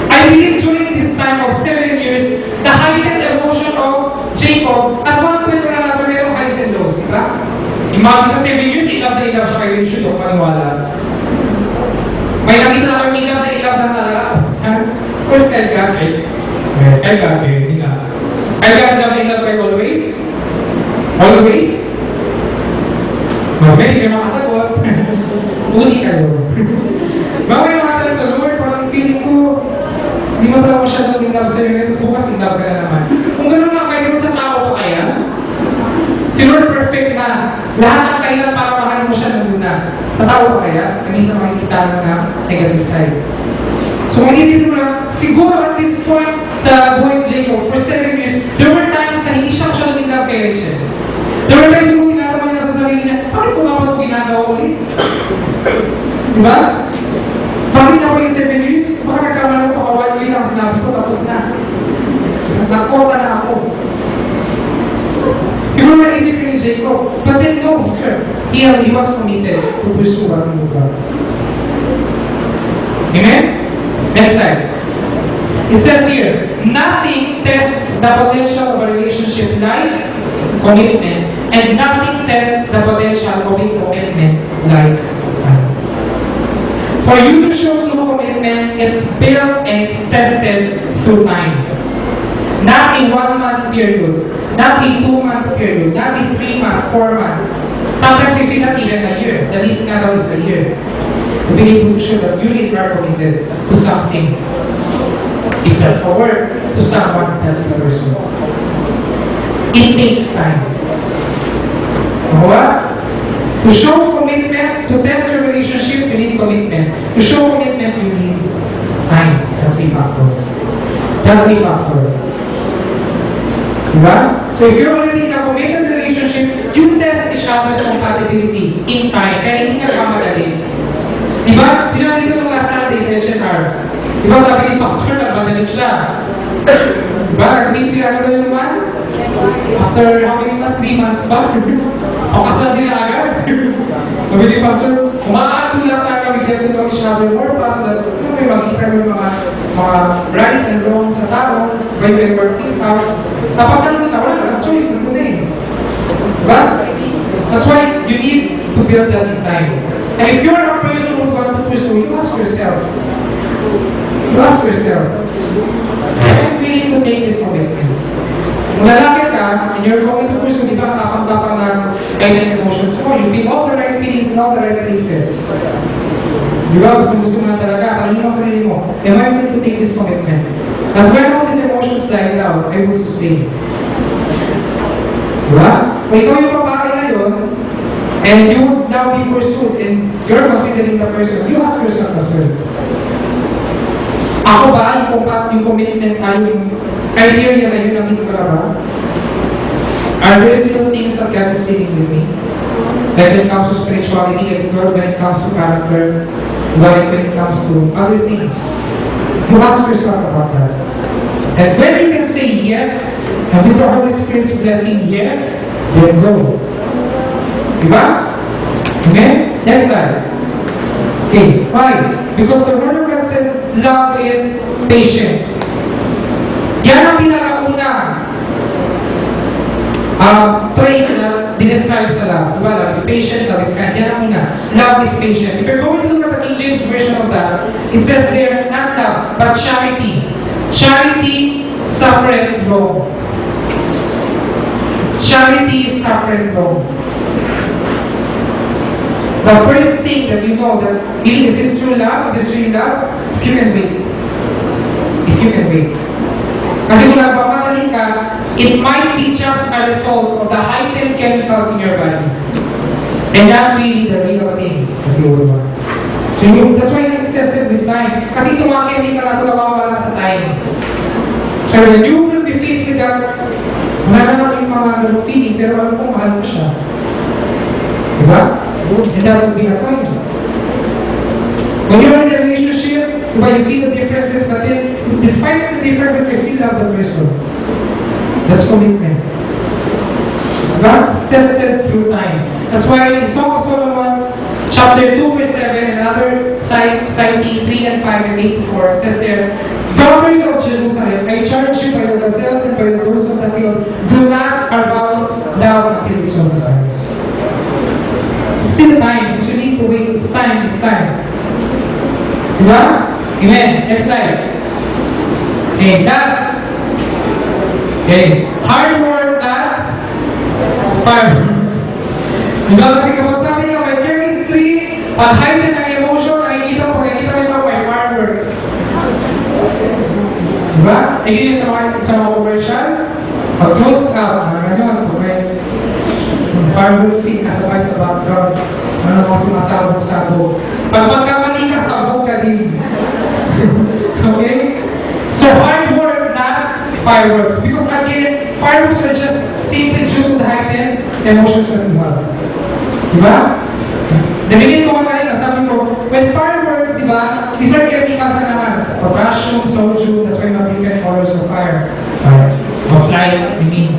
I believe during this time of 7 years, the heightened emotion of Jacob, at one point or another, mayroong highs and lows, di ba? Imagine sa 7 years, ilab na ilab siya kayo yung shoot, maniwala. May nakita na kami ilab na ilab na talaga. First, I got it. Hindi nga. I got ilab na ilab kayo always? Always? Mamaya, hindi kayo makasagot. Uli kayo. Mamaya makasagot sa Lord, parang feeling ko, hindi mo pala masyadong in-love sa'yo ngayon, bukas in-love ka na naman. Kung gano'n lang kayo sa tao ko kaya, si Lord perfect na lahat ng kailan para mahal mo siya ng una. Sa tao ko kaya, kanina makikita mo na negative side. So manitin mo lang, siguro at this point sa buhay ni Jacob, for 7 years, there were times na hindi siya masyadong in-love kay Rachel. There were times yung ginagawa niya sa sarili niya, bakit ko nga ba ginagawa ulit? Diba? Bakit ako yung 7 years? Baka nagkaroon ako pakawal ulit ang sinabi ko, tapos na. he was committed to pursue what he loved. Amen? Next slide. It says here, nothing tests the potential of a relationship like commitment, and nothing tests the potential of a commitment like that. For you to show true commitment, it's built and it's tested through time. Not in 1 month period, not in 2 month period, not in 3 months, 4 months. Sometimes you see that even a year. The least now is a year. To be able to show that you really are committed to something. If that's a word, to someone, that's the person. It takes time. What? To show commitment, to test your relationship, you need commitment. To show commitment, you need time. That's the factor. That's the factor. Diba? So if you're already in a committed relationship, you test each other's compatibility in time. Kaya hindi ka kamadali. Diba? Sinabi ko nung last Sunday sa HSR. Diba sabi ni Pastor, nagmadali siya. Diba? Nag-meet sila ko na naman. After how many months? 3 months ba? Pakasal din na agad. Sabi ni Pastor, umaatulak na kami dito ng shower more past that may makita kami mga right and wrong sa tao, when they work things out. Tapos na sa wala, that's choice na today. Diba? That's why you need to build that in time. And if you're a person who wants to pursue, you ask yourself. You ask yourself, am I willing to take this commitment? Kung lalaki ka, and you're going to pursue, di ba, kapag-kapag na kailan emotions mo, you feel all the right feelings and all the right places. Di ba, gusto mo na talaga, kanino ang sarili mo, am I willing to take this commitment? As when all these emotions die out, I will sustain. Di ba? Kung ikaw yung babae na yun, and you would now be pursued, and you're considering the person, you ask yourself as well. Ako ba, yung commitment ay yung criteria na yun ang hindi ko na ba? Are there still things that God is dealing with me? Like when it comes to spirituality, when it comes to character, like when it comes to other things. You ask yourself about that. And when you can say yes, and with the Holy Spirit's blessing yes, then go. Diba? Okay? Next slide. Okay, 5. Because the Word of God says, love is patient. Yan ang pinakauna trait na dinescribe sa love. Diba? Love is patient, love is kind. Yan ang una. Love is patient. If you're going to look at the King James version of that, it says there, not love, but charity. Charity suffereth long. Charity suffereth long. The first thing that you know that is this true love, is this really love, if you can wait. If you can wait. Kasi kung nagpapadali ka, it might be just a result of the heightened chemicals in your body. And that's really the real thing that you would want. So that's why it's tested with time. Kasi itong mga chemical na nawawala sa time. So when you will be faced with that, wala na yung mga feeling, pero alam ko, mahal ko siya. Diba? And that would be a sign. When you're in a relationship, you see the differences, but then, despite the differences, you still love the person. That's commitment. God tested through time. That's why in Song of Solomon, chapter 2, verse 7, and other sites, 3 and 5 and 84, it says there, daughters of Jerusalem, I charge you by the gazelles and by the birds of the field, do not arouse love until it's on the sides. Still time, you need to wait. It's time, it's time. Diba? Amen. Next slide. Okay, last. Okay. Hard work at fire. Diba? Kasi kapag sabi niya, may chemistry, at heighten ng emotion, nakikita mo may hard work. Diba? Hindi sa mga commercial, pag-close out, ganyan, okay. Fireworks scene, kasabay sa background. Ano mo sumasabog-sabog. Pag magkamali ka, sabog ka din. Okay? So hard work, not fireworks. Because again, fireworks are just simply due to the heightened emotions that you have. Diba? Nabigay ko mga sabi ko, when fireworks, diba, these are chemicals na naman. Potassium, sodium, that's why different colors of fire. Of light, I mean.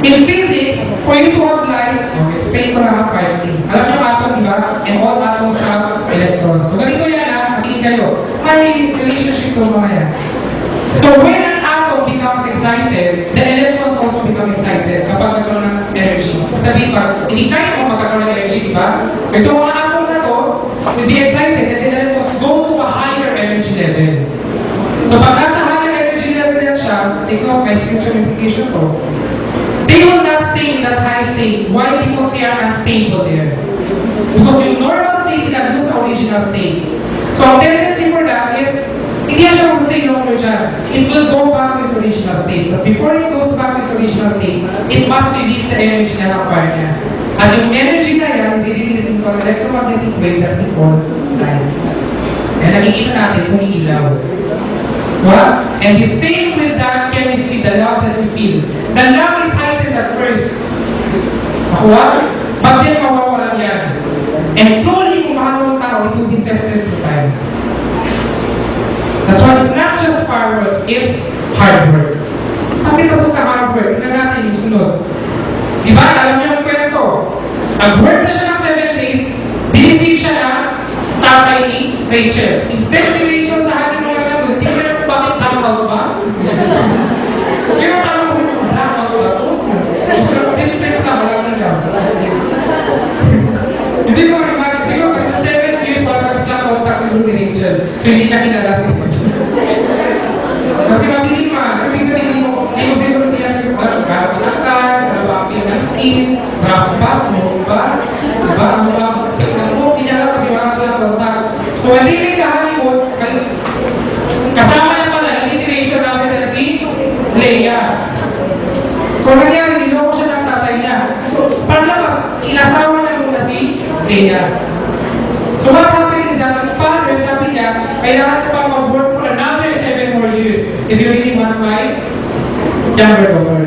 In physics, for you to have light, explain ko lang ang party. Alam niyo atom, di ba? And all atoms have electrons. So ganito yan ha, makinig kayo. May relationship ko mga yan. So when an atom becomes excited, the electrons also become excited kapag nagkaroon ng energy. Sabihin pa, hindi kahit mo magkakaroon ng energy, di ba? Ito mga atom na to, will be excited and the electrons go to a higher energy level. So pag nasa higher energy level yan siya, ito may spiritual implication ko. They will not stay in that high state. Why? Because they are unstable there. Because yung normal state nila doon sa original state. So ang tendency for that is, hindi siya mag-stay longer dyan. It will go back to its original state. But before it goes back to its original state, it must release the energy na na-acquire niya. At yung energy na yan, release into an electromagnetic wave that we call light. And nakikita natin kung ilaw. What? And the same with that chemistry, the love that we feel. The love is heightened at first. What? But then mawawala yan. And slowly, kung mahal ng tao, it will be tested through time. That's why it's not just fireworks, it's hard work. Sabi na po sa hard work, tignan natin yung sunod. Diba? Alam niyo ang kwento. Nag-work na siya ng 7 days, dinisip siya na tatay ni Rachel. Instead ni Rachel sa ating mga ganun, tignan niyo bakit tama ba? Pero tama ko ito, tama ba ito? Gusto ko din na wala na siya. Hindi ko rin hindi ko kasi 7 years wala siya contact ni Rachel. So hindi niya kinala si Rachel. Kasi mabilis man, sabi ko hindi mo siguro siya yung gano'n nakal, nabapin ng skin, brapas mo, ba? Diba? Ang mga tignan mo, pinala kasi wala siya contact. So hindi may kahalimot, kasama na pala, hindi si Rachel namin na si Leia. So nangyari, niloko siya ng tatay niya. So parang inasawa niya muna si Leia. So what happened is that his father, sabi niya, kailangan siya pa mag-work for another 7 more years if you really want my younger daughter.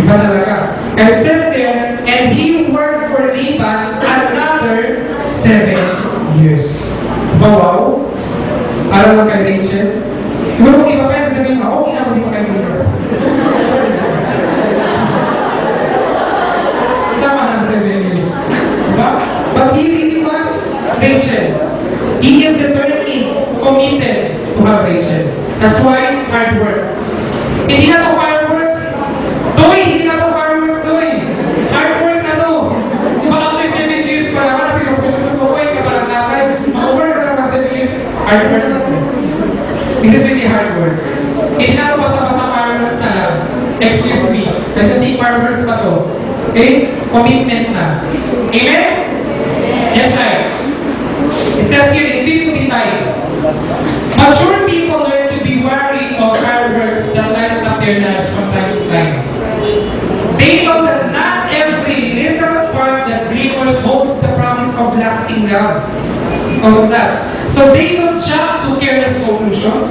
Diba talaga? And it says there, and he worked for Laban another 7 years. Wow! Para lang kay Rachel. Siguro kung iba pa yung sabihin mo, okay na kung di pa kayo mag-work. Tama ng 7 years. Diba? But he really wants Rachel. He is determined, committed to have Rachel. That's why hard work. Hindi na to fireworks. Hindi na to fireworks doing. Hard work na to. Diba after 7 years para wala pinag-pusutukoy ka parang tatay, mag-work ka na 7 years. Hard work na to. This is really hard work. Hindi na to basta-basta fireworks na lang. Excuse me. Kasi hindi fireworks pa to. Okay? Commitment na. Amen? Yes, right. It says here in 55, mature people learn to be wary of fireworks that light up their lives from time to time. They know that not every little spark that glimmers holds the promise of lasting love. Of that. So they don't jump to careless conclusions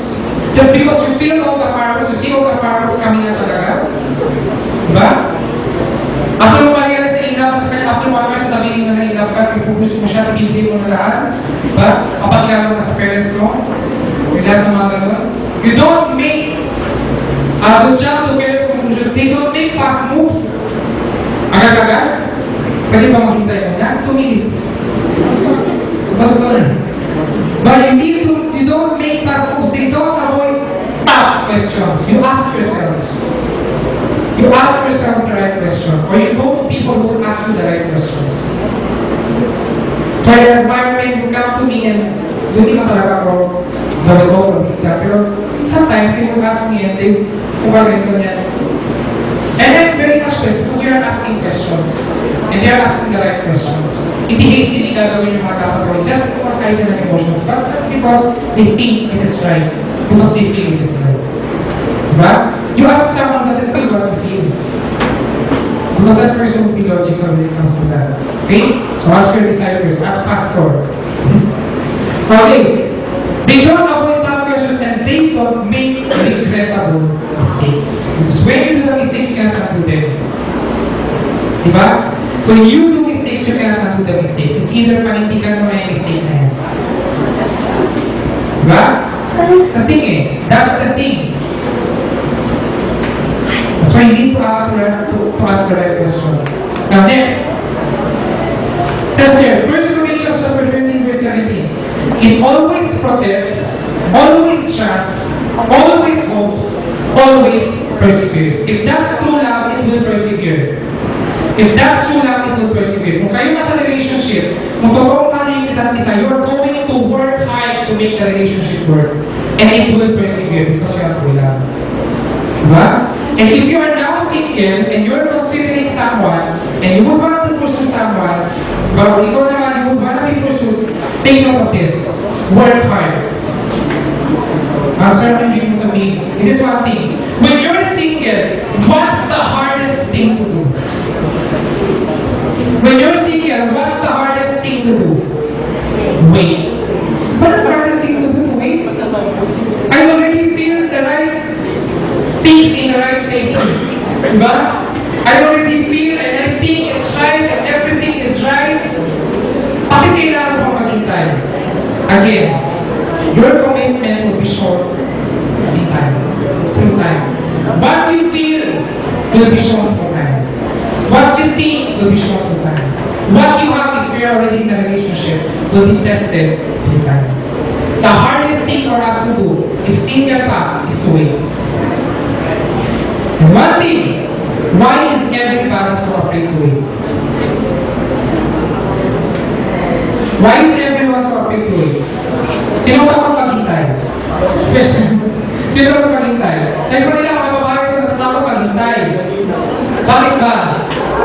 just because you feel all the fireworks, you see all the fireworks coming na talaga. Diba? After mo malila sa ilap, after mo malila sa sabihin mo na ilap ka, ipupulis mo siya, hindi mo na lahat. Diba? Kapag lalo na sa parents mo, yung lahat ng mga gano'n. You don't make don't jump to careless conclusions. They don't make fast moves. Agad-agad. Pwede ba makita yun? Yan, 2 minutes. But you don't make fast moves. They don't avoid tough questions. You ask yourself. You ask yourself the right question, or you go to people who ask you the right questions. So I admire friends who come to me and hindi man talaga ako nag-go or bista, pero sometimes they will ask me and they kumagay ko niya. And I'm very much stressed because you are asking questions. And they are asking the right questions. Hindi hindi gagawin yung mga dapat gawin just because kahit ng emotions, but just because they think it is right. Because they feel it is right. Diba? You ask someone does it feel what you feel. Because that person will be logical when it comes to that. Okay? So ask your disciples, ask pastor. Okay. They don't avoid some questions and they don't make regrettable mistakes. Because when you do the mistakes, you cannot do them. Diba? When you do mistakes, you cannot do the mistakes. It's either panintigan mo na yung mistake na yan. Diba? That's the thing eh. That's the thing. So you need to ask the right question. Now next, says there, 1 Corinthians chapter 15, verse 17. It always protects, always trusts, always hopes, always perseveres. If that's true love, it will persevere. If that's true love, it will persevere. Kung kayo nasa relationship, kung totoong mahal yung isa't isa, you're going to work hard to make the relationship work. And it will persevere because you have true love. Diba? And if you are now single and you're considering someone and you would want to pursue someone, but ikaw naman, you would want to be pursued, take note of this. Work hard. Answer na yung sabihin. This is one thing. When you're single, what's the hardest thing to do? When you're single, what's the hardest thing to do? Wait. What's the hardest thing to do? Wait. I already feel the right thing in the right places. But I already feel and I think it's right and everything is right. Bakit kailangan mo maghintay? Again, your commitment will be short in time. Through time. What you feel will be shown through time. What you think will be shown through time. What you have if you're already in a relationship will be tested through time. The hardest thing for us to do if single pa is to wait. And one thing, why is everybody so afraid to wait? Why is everyone so afraid to wait? Sino takot maghintay? Sino takot maghintay? Dahil pa nila mga babae sa takot maghintay. Bakit ba?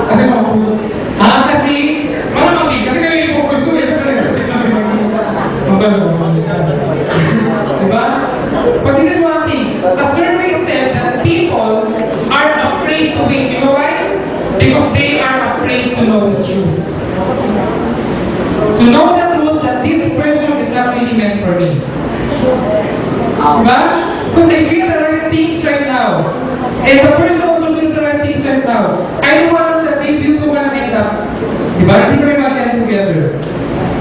Kasi makukulong. Kasi, malamang kasi kayo yung focus ko eh. Diba? But this is one thing. The survey says that people are afraid to wait. You know why? Because they are afraid to know the truth. To know the truth that this person is not really meant for me. Diba? Because they feel the right things right now. And the person also feels the right things right now. I don't want that they feel to want to end up. Diba? Hindi ko rin mag-end together.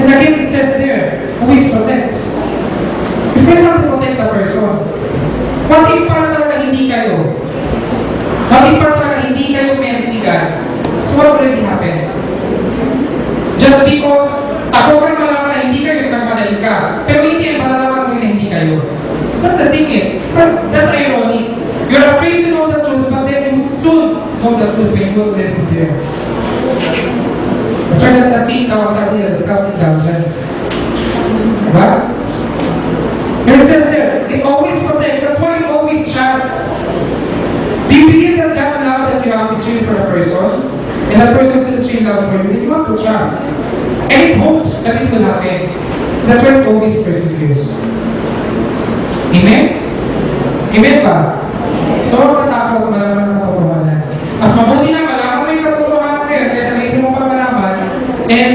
And again, it says there, who is protect? You don't have to protect the person. What if para talaga hindi kayo? What if para talaga hindi kayo mentigan? So what already happened? Just because ako rin malaman na hindi kayo nagmadali ka, pero hindi ang malalaman mo na hindi kayo. That's the thing is, that's ironic. You're afraid to know the truth, but then you soon know the truth when you go to the truth. So that's the thing now that is coming down. Right? And it says there, they always protect. That's why you always trust. Do you believe that that love that you have is really for the person? And that person is really love for you? You have to trust. And it hopes that it will happen. That's why it always perseveres. Amen? Amen ba? So, katakot malaman ng katotohanan. Mas mabuti na malaman mo yung katotohanan ngayon kaya hindi mo pa malaman. And,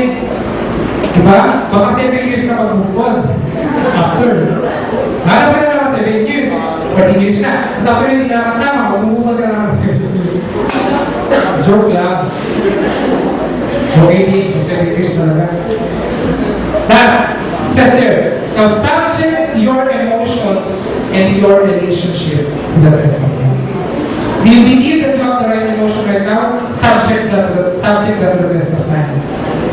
diba? Baka 7 years ka mag-move after. Lalo pa na naman 7 years. 14 years na. Tapos after hindi naman tama, mag-move ka naman 7 years. Joke lang. Okay, 7 years talaga. Now, says there, now subject your emotions and your relationship to the rest of them. Do you believe that you have the right emotion right now? Subject that to the rest of time.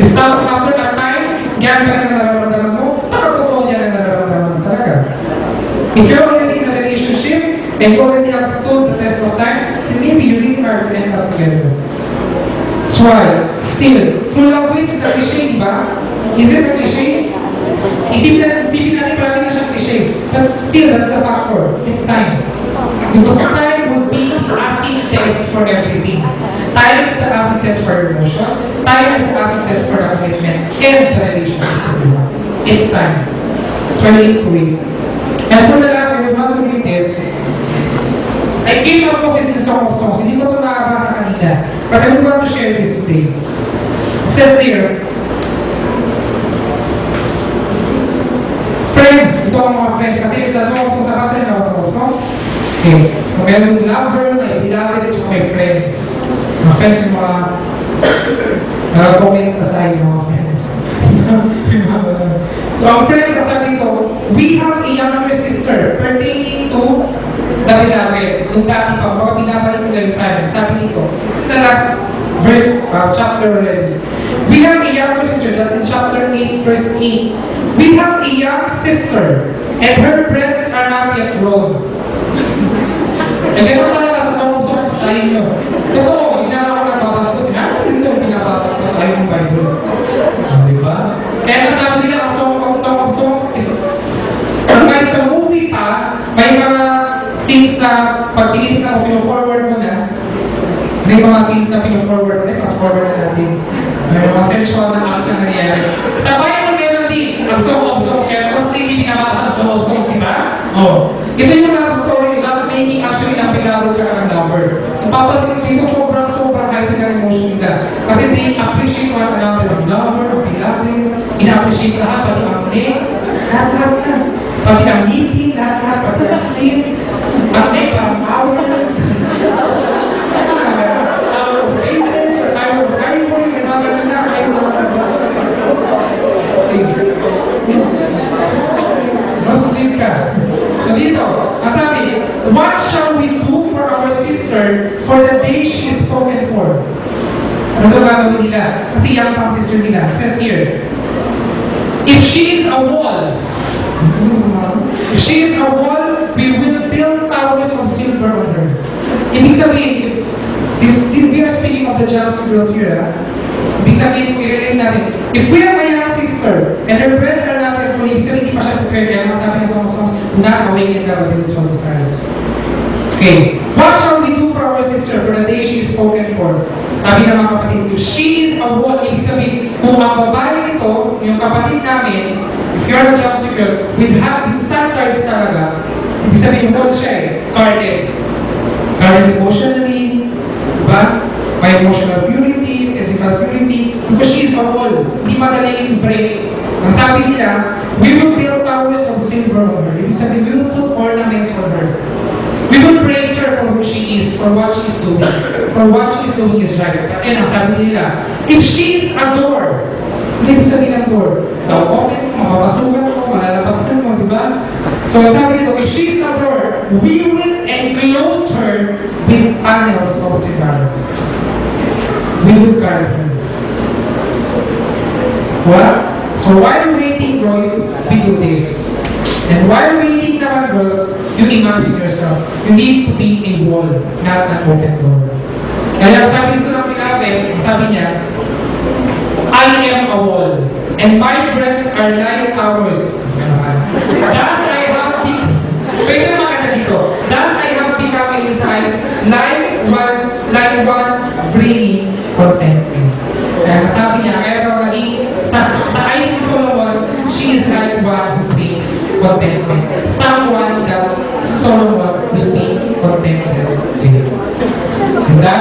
If after that time, yan ka na nararamdaman mo, para totoo yan na nararamdaman mo talaga. If you're already in a relationship and you already have stood the test of time, then maybe you really are to end up together. That's why, still, true love is a cliche, diba? Is it a cliche? Hindi natin palagi na siyang cliche. But still, that's the factor. It's time. Because time would be the acid test for everything. Time is the acid test for your emotion. Time is the acid test for the commitment and the relationship. It's time. So I need to wait. And for the last, I would want to read this. I came up with this Song of Songs. Hindi ko ito nakabasa kanina. But I would want to share this today. It says here, friends, ito ang mga friends. Kasi ito ang mga songs, nabasa rin ako sa songs. Okay. So meron lover, may beloved, at may friends. Mga friends yung mga comment sa side mga friends. So ang friends na sabi ito, we have a younger sister pertaining to the beloved. Yung dati pa, baka binabalik mo na yung time. Sabi nito, sa last verse chapter already. We have a younger sister, that's in chapter 8, verse 8. We have a young sister, and her breasts are not yet grown. Eh, gano'n talaga sa tawag sa inyo. Totoo, ginagawa ko nagbabasa ko, hindi ko pinabasa ko sa yung Bible. Diba? Kaya nasabi nila, kahit sa movie pa, may mga scenes na pag-inis na o pino-forward mo na, may mga scenes na pino-forward na, fast-forward na natin. May mga sensual na acts na nangyayari. Sa Bible meron din, ang song, kaya kung hindi pinabasa ang song, diba? Ito yung love story, love making actually na pinaro siya ng lover. Papasin dito, sobrang heightened na emotion nila. Kasi they appreciate one another of lover, of beloved, ina-appreciate lahat, pati ang name, lahat na. Pati ang meeting, lahat, pati ang sleep, ang name, ang power. So dito, ang sabi, what shall we do for our sister for the day she is spoken for? Ano ito gagawin nila? Kasi yan pang sister nila. It says here, if she is a wall, we will build towers of silver on her. Ibig sabihin, we are speaking of the jealousy girls here. Ibig sabihin, i-relate natin. If we have a young sister, and her breasts are not yet fully, hindi pa siya prepared, kaya masabi niya sa mga not awakened ka ba din sa mga stars. Okay. What shall we do for our sister for the day she is spoken for? Sabi ng mga kapatid ko, she is a wall. Ibig sabihin, kung ang babae nito, yung kapatid namin, if you're a jealousy girl, with standards talaga, ibig sabihin, wall siya eh, guarded. Guarded emotionally, diba? By emotional purity, physical purity, because she is a wall. Hindi madaling break. Ang sabi nila, we will build towers of silver on her. Ibig sabihin, we will put ornaments on her. We will praise her for who she is, for what she is doing. For what she is doing is right. Again, ang sabi nila, if she is a door, ibig sabihin ang door, open, mapapasukan mo, malalabasan mo, diba? So ang sabi nito, if she is a door, we will enclose her with panels of cigar. We will guard her. What? So while waiting, girls, we do this. And while waiting naman, girls, you imagine yourself. You need to be a wall, not an open door. Kaya sabi ko ng pinapit, sabi niya, I am a wall, and my breasts are like towers. That I have become, pwede makita dito, that I have become in his eyes, like one bringing contentment. Kaya sabi niya, kaya sabi sa eyes ni Solomon, she is like one who brings contentment. Someone that Solomon will be contented with. Diba?